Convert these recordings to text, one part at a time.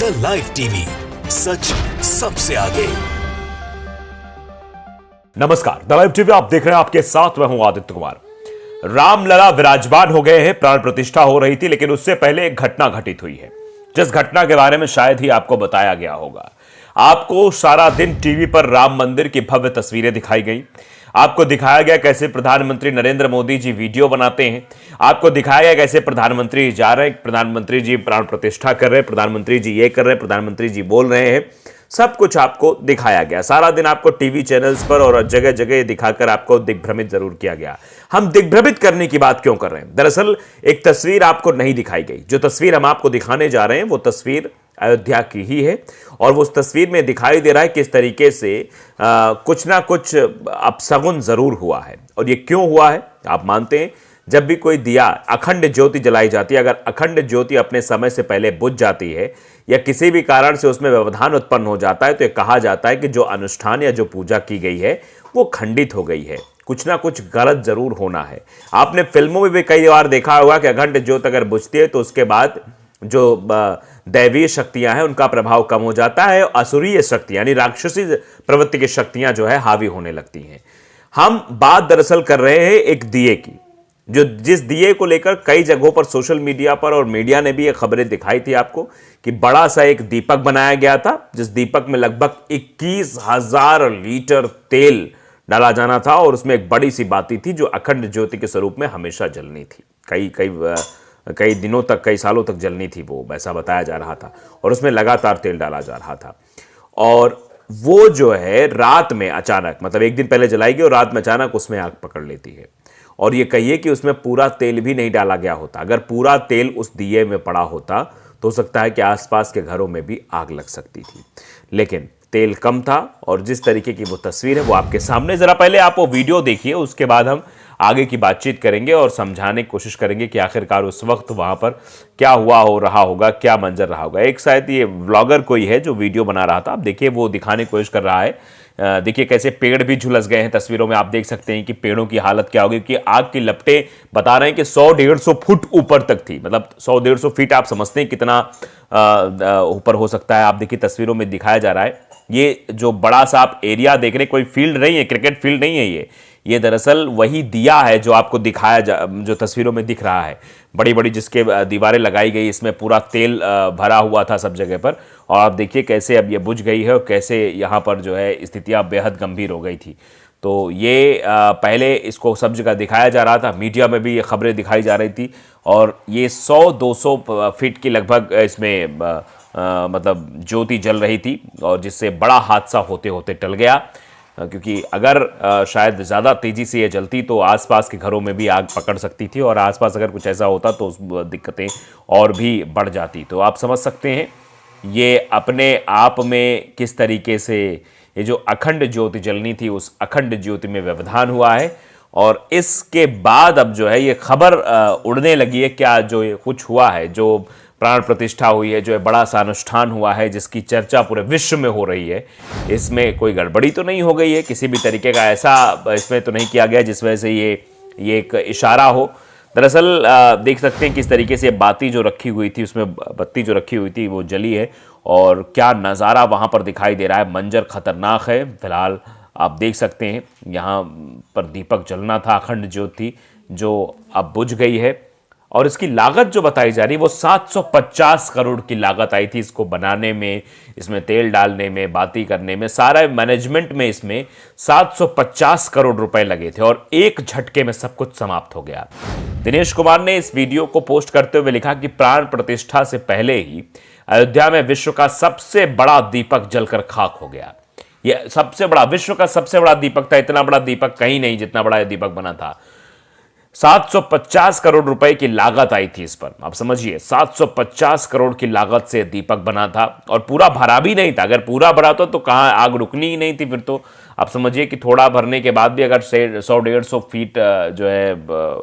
The live TV, सच सबसे आगे। नमस्कार, द लाइव टीवी आप देख रहे हैं, आपके साथ मैं हूं आदित्य कुमार। रामलला विराजमान हो गए हैं, प्राण प्रतिष्ठा हो रही थी, लेकिन उससे पहले एक घटना घटित हुई है, जिस घटना के बारे में शायद ही आपको बताया गया होगा। आपको सारा दिन टीवी पर राम मंदिर की भव्य तस्वीरें दिखाई गई, आपको दिखाया गया कैसे प्रधानमंत्री नरेंद्र मोदी जी वीडियो बनाते हैं, आपको दिखाया गया कैसे प्रधानमंत्री जा रहे हैं, प्रधानमंत्री जी प्राण प्रतिष्ठा कर रहे हैं, प्रधानमंत्री जी ये कर रहे हैं, प्रधानमंत्री जी बोल रहे हैं, सब कुछ आपको दिखाया गया। सारा दिन आपको टीवी चैनल्स पर और जगह जगह दिखाकर आपको दिग्भ्रमित जरूर किया गया। हम दिग्भ्रमित करने की बात क्यों कर रहे हैं? दरअसल एक तस्वीर आपको नहीं दिखाई गई। जो तस्वीर हम आपको दिखाने जा रहे हैं वो तस्वीर अयोध्या की ही है, और वो उस तस्वीर में दिखाई दे रहा है किस तरीके से कुछ ना कुछ अपशगुन जरूर हुआ है। और ये क्यों हुआ है? आप मानते हैं जब भी कोई दिया, अखंड ज्योति जलाई जाती है, अगर अखंड ज्योति अपने समय से पहले बुझ जाती है या किसी भी कारण से उसमें व्यवधान उत्पन्न हो जाता है, तो ये कहा जाता है कि जो अनुष्ठान या जो पूजा की गई है वो खंडित हो गई है, कुछ ना कुछ गलत जरूर होना है। आपने फिल्मों में भी कई बार देखा होगा कि अखंड ज्योति अगर बुझती है तो उसके बाद जो दैवीय शक्तियां हैं उनका प्रभाव कम हो जाता है, असुरीय शक्तियां यानी राक्षसी प्रवृत्ति की शक्तियां जो है हावी होने लगती हैं। हम बात दरअसल कर रहे हैं एक दिए की, जो जिस दिए को लेकर कई जगहों पर सोशल मीडिया पर और मीडिया ने भी ये खबरें दिखाई थी आपको कि बड़ा सा एक दीपक बनाया गया था, जिस दीपक में लगभग 21,000 लीटर तेल डाला जाना था, और उसमें एक बड़ी सी बाती थी जो अखंड ज्योति के स्वरूप में हमेशा जलनी थी, कई दिनों तक, कई सालों तक जलनी थी वो, ऐसा बताया जा रहा था, और उसमें लगातार तेल डाला जा रहा था। और वो जो है रात में अचानक, मतलब एक दिन पहले जलाई गई और रात में अचानक उसमें आग पकड़ लेती है। और ये कहिए कि उसमें पूरा तेल भी नहीं डाला गया होता, अगर पूरा तेल उस दिए में पड़ा होता तो हो सकता है कि आसपास के घरों में भी आग लग सकती थी, लेकिन तेल कम था। और जिस तरीके की वो तस्वीर है वो आपके सामने, जरा पहले आप वो वीडियो देखिए, उसके बाद हम आगे की बातचीत करेंगे और समझाने की कोशिश करेंगे कि आखिरकार उस वक्त वहां पर क्या हुआ हो रहा होगा, क्या मंजर रहा होगा। एक शायद ये व्लॉगर कोई है जो वीडियो बना रहा था, आप देखिए वो दिखाने की कोशिश कर रहा है। देखिए कैसे पेड़ भी झुलस गए हैं, तस्वीरों में आप देख सकते हैं कि पेड़ों की हालत क्या होगी, कि आग की लपटें बता रहे हैं कि 100-150 फुट ऊपर तक थी, मतलब 100-150 फीट आप समझते हैं कितना ऊपर हो सकता है। आप देखिए तस्वीरों में दिखाया जा रहा है, ये जो बड़ा सा आप एरिया देख रहे हैं, कोई फील्ड नहीं है, क्रिकेट फील्ड नहीं है, ये दरअसल वही दिया है जो आपको दिखाया जो तस्वीरों में दिख रहा है, बड़ी बड़ी जिसके दीवारें लगाई गई, इसमें पूरा तेल भरा हुआ था सब जगह पर। और आप देखिए कैसे अब ये बुझ गई है और कैसे यहाँ पर जो है स्थितियाँ बेहद गंभीर हो गई थी। तो ये पहले इसको सब जगह दिखाया जा रहा था, मीडिया में भी ये खबरें दिखाई जा रही थी, और ये 100-200 फीट की लगभग इसमें मतलब ज्योति जल रही थी, और जिससे बड़ा हादसा होते होते टल गया, क्योंकि अगर शायद ज़्यादा तेज़ी से ये जलती तो आसपास के घरों में भी आग पकड़ सकती थी, और आसपास अगर कुछ ऐसा होता तो दिक्कतें और भी बढ़ जाती। तो आप समझ सकते हैं ये अपने आप में किस तरीके से ये जो अखंड ज्योति जलनी थी उस अखंड ज्योति में व्यवधान हुआ है। और इसके बाद अब जो है ये खबर उड़ने लगी है, क्या जो ये कुछ हुआ है, जो प्राण प्रतिष्ठा हुई है, जो है बड़ा सा अनुष्ठान हुआ है जिसकी चर्चा पूरे विश्व में हो रही है, इसमें कोई गड़बड़ी तो नहीं हो गई है, किसी भी तरीके का ऐसा इसमें तो नहीं किया गया जिस वजह से ये एक इशारा हो। दरअसल देख सकते हैं किस तरीके से बाती जो रखी हुई थी, उसमें बत्ती जो रखी हुई थी वो जली है, और क्या नज़ारा वहाँ पर दिखाई दे रहा है, मंजर खतरनाक है। फिलहाल आप देख सकते हैं यहाँ पर दीपक जलना था, अखंड ज्योति जो अब बुझ गई है, और इसकी लागत जो बताई जा रही है वो 750 करोड़ की लागत आई थी इसको बनाने में, इसमें तेल डालने में, बाती करने में, सारा मैनेजमेंट में इसमें 750 करोड़ रुपए लगे थे, और एक झटके में सब कुछ समाप्त हो गया। दिनेश कुमार ने इस वीडियो को पोस्ट करते हुए लिखा कि प्राण प्रतिष्ठा से पहले ही अयोध्या में विश्व का सबसे बड़ा दीपक जलकर खाक हो गया। यह सबसे बड़ा, विश्व का सबसे बड़ा दीपक था, इतना बड़ा दीपक कहीं नहीं जितना बड़ा यह दीपक बना था। 750 करोड़ रुपए की लागत आई थी इस पर, आप समझिए 750 करोड़ की लागत से दीपक बना था, और पूरा भरा भी नहीं था। अगर पूरा भरा तो कहाँ आग रुकनी ही नहीं थी फिर तो। आप समझिए कि थोड़ा भरने के बाद भी अगर 100-150 फीट जो है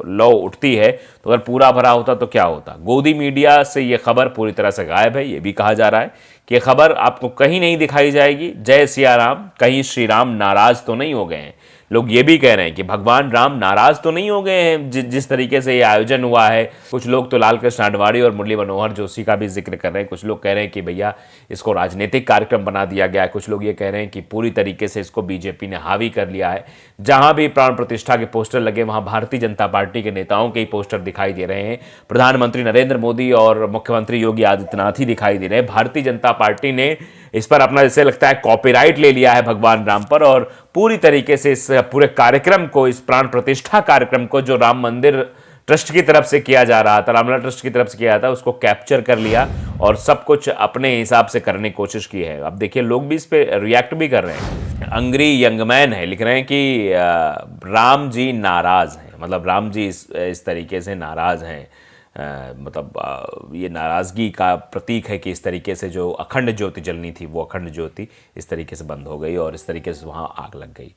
लौ उठती है, तो अगर पूरा भरा होता तो क्या होता। गोदी मीडिया से ये खबर पूरी तरह से गायब है। ये भी कहा जा रहा है कि खबर आपको कहीं नहीं दिखाई जाएगी। जय सिया राम, कहीं श्री राम नाराज तो नहीं हो गए हैं, लोग ये भी कह रहे हैं कि भगवान राम नाराज तो नहीं हो गए हैं जिस तरीके से ये आयोजन हुआ है। कुछ लोग तो लाल कृष्ण आडवाणी और मुरली मनोहर जोशी का भी जिक्र कर रहे हैं। कुछ लोग कह रहे हैं कि भैया इसको राजनीतिक कार्यक्रम बना दिया गया है। कुछ लोग ये कह रहे हैं कि पूरी तरीके से इसको बीजेपी ने हावी कर लिया है। जहां भी प्राण प्रतिष्ठा के पोस्टर लगे वहां भारतीय जनता पार्टी के नेताओं के ही पोस्टर दिखाई दे रहे हैं। प्रधानमंत्री नरेंद्र मोदी और मुख्यमंत्री योगी आदित्यनाथ ही दिखाई दे रहे हैं। भारतीय जनता पार्टी ने इस पर अपना जैसे लगता है कॉपीराइट ले लिया है भगवान राम पर, और पूरी तरीके से इस पूरे कार्यक्रम को, इस प्राण प्रतिष्ठा कार्यक्रम को जो राम मंदिर ट्रस्ट की तरफ से किया जा रहा था, रामलला ट्रस्ट की तरफ से किया था, उसको कैप्चर कर लिया और सब कुछ अपने हिसाब से करने की कोशिश की है। अब देखिए लोग भी इस पे रिएक्ट भी कर रहे हैं। अंग्री यंगमैन है, लिख रहे हैं कि राम जी नाराज हैं, मतलब राम जी इस तरीके से नाराज हैं। ये नाराज़गी का प्रतीक है कि इस तरीके से जो अखंड ज्योति जलनी थी वो अखंड ज्योति इस तरीके से बंद हो गई और इस तरीके से वहाँ आग लग गई।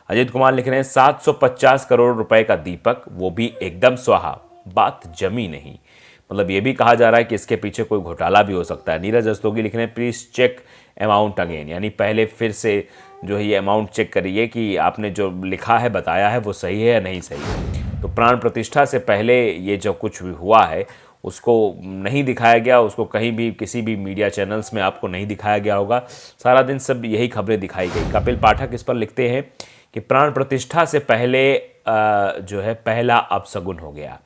अजीत कुमार लिख रहे हैं 750 करोड़ रुपए का दीपक, वो भी एकदम स्वाहा, बात जमी नहीं। मतलब ये भी कहा जा रहा है कि इसके पीछे कोई घोटाला भी हो सकता है। नीरज रस्तोगी लिख रहे हैं प्लीज़ चेक अमाउंट अगेन, यानी पहले फिर से जो है ये अमाउंट चेक करिए कि आपने जो लिखा है बताया है वो सही है या नहीं सही है। तो प्राण प्रतिष्ठा से पहले ये जो कुछ भी हुआ है उसको नहीं दिखाया गया, उसको कहीं भी किसी भी मीडिया चैनल्स में आपको नहीं दिखाया गया होगा। सारा दिन सब यही खबरें दिखाई गई। कपिल पाठक इस पर लिखते हैं कि प्राण प्रतिष्ठा से पहले जो है पहला अपशगुन हो गया।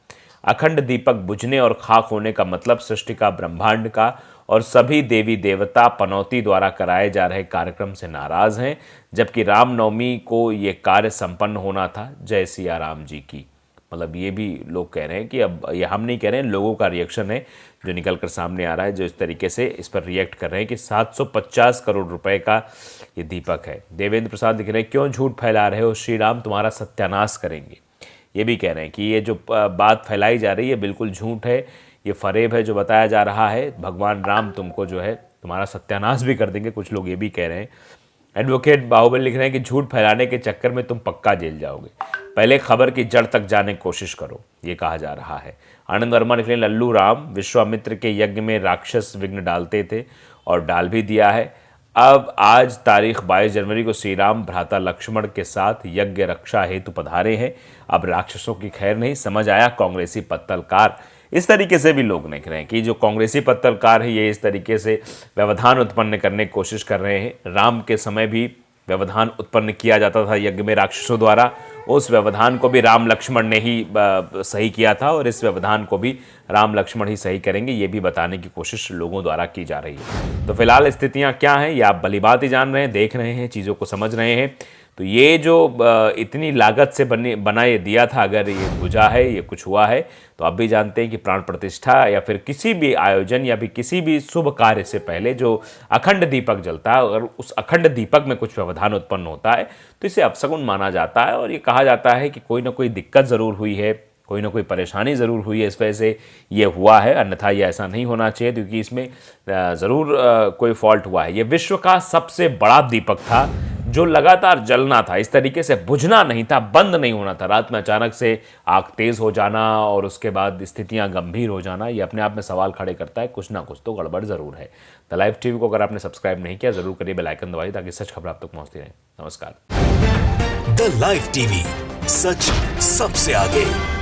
अखंड दीपक बुझने और खाक होने का मतलब सृष्टि का, ब्रह्मांड का और सभी देवी देवता पनौती द्वारा कराए जा रहे कार्यक्रम से नाराज हैं, जबकि रामनवमी को ये कार्य संपन्न होना था। जय सिया राम जी की। मतलब ये भी लोग कह रहे हैं कि अब ये हम नहीं कह रहे हैं, लोगों का रिएक्शन है जो निकल कर सामने आ रहा है, जो इस तरीके से इस पर रिएक्ट कर रहे हैं कि 750 करोड़ रुपए का ये दीपक है। देवेंद्र प्रसाद लिख रहे हैं क्यों झूठ फैला रहे हो, श्री राम तुम्हारा सत्यानाश करेंगे। ये भी कह रहे हैं कि ये जो बात फैलाई जा रही है बिल्कुल झूठ है, ये फरेब है जो बताया जा रहा है, भगवान राम तुमको जो है तुम्हारा सत्यानाश भी कर देंगे। कुछ लोग ये भी कह रहे हैं। एडवोकेट बाहुबली लिख रहे हैं कि झूठ फैलाने के चक्कर में तुम पक्का जेल जाओगे, पहले खबर की जड़ तक जाने की कोशिश करो, ये कहा जा रहा है। आनंद वर्मा लिख रहे हैं लल्लू राम विश्वामित्र के यज्ञ में राक्षस विघ्न डालते थे और डाल भी दिया है। अब आज तारीख 22 जनवरी को श्री राम भ्राता लक्ष्मण के साथ यज्ञ रक्षा हेतु पधारे हैं। अब राक्षसों की खैर नहीं, समझ आया कांग्रेसी पत्तलकार। इस तरीके से भी लोग लिख रहे हैं कि जो कांग्रेसी पत्तलकार है ये इस तरीके से व्यवधान उत्पन्न करने की कोशिश कर रहे हैं। राम के समय भी व्यवधान उत्पन्न किया जाता था यज्ञ में राक्षसों द्वारा, उस व्यवधान को भी राम लक्ष्मण ने ही सही किया था और इस व्यवधान को भी राम लक्ष्मण ही सही करेंगे, ये भी बताने की कोशिश लोगों द्वारा की जा रही है। तो फिलहाल स्थितियां क्या हैं ये आप भली बात ही जान रहे हैं, देख रहे हैं, चीज़ों को समझ रहे हैं। तो ये जो इतनी लागत से बना ये दिया था, अगर ये बुझा है, ये कुछ हुआ है, तो आप भी जानते हैं कि प्राण प्रतिष्ठा या फिर किसी भी आयोजन या फिर किसी भी शुभ कार्य से पहले जो अखंड दीपक जलता है, अगर उस अखंड दीपक में कुछ व्यवधान उत्पन्न होता है तो इसे अपशगुन माना जाता है। और ये कहा जाता है कि कोई ना कोई दिक्कत ज़रूर हुई है, कोई ना कोई परेशानी ज़रूर हुई है, इस वजह से ये हुआ है, अन्यथा ये ऐसा नहीं होना चाहिए, क्योंकि इसमें ज़रूर कोई फॉल्ट हुआ है। ये विश्व का सबसे बड़ा दीपक था जो लगातार जलना था, इस तरीके से बुझना नहीं था, बंद नहीं होना था। रात में अचानक से आग तेज़ हो जाना और उसके बाद स्थितियां गंभीर हो जाना, ये अपने आप में सवाल खड़े करता है, कुछ ना कुछ तो गड़बड़ ज़रूर है। द लाइव टीवी को अगर आपने सब्सक्राइब नहीं किया ज़रूर करिए, बेल आइकन दबाइए ताकि सच खबर आप तक पहुंचती रहे। नमस्कार। द लाइव टीवी, सच सबसे आगे।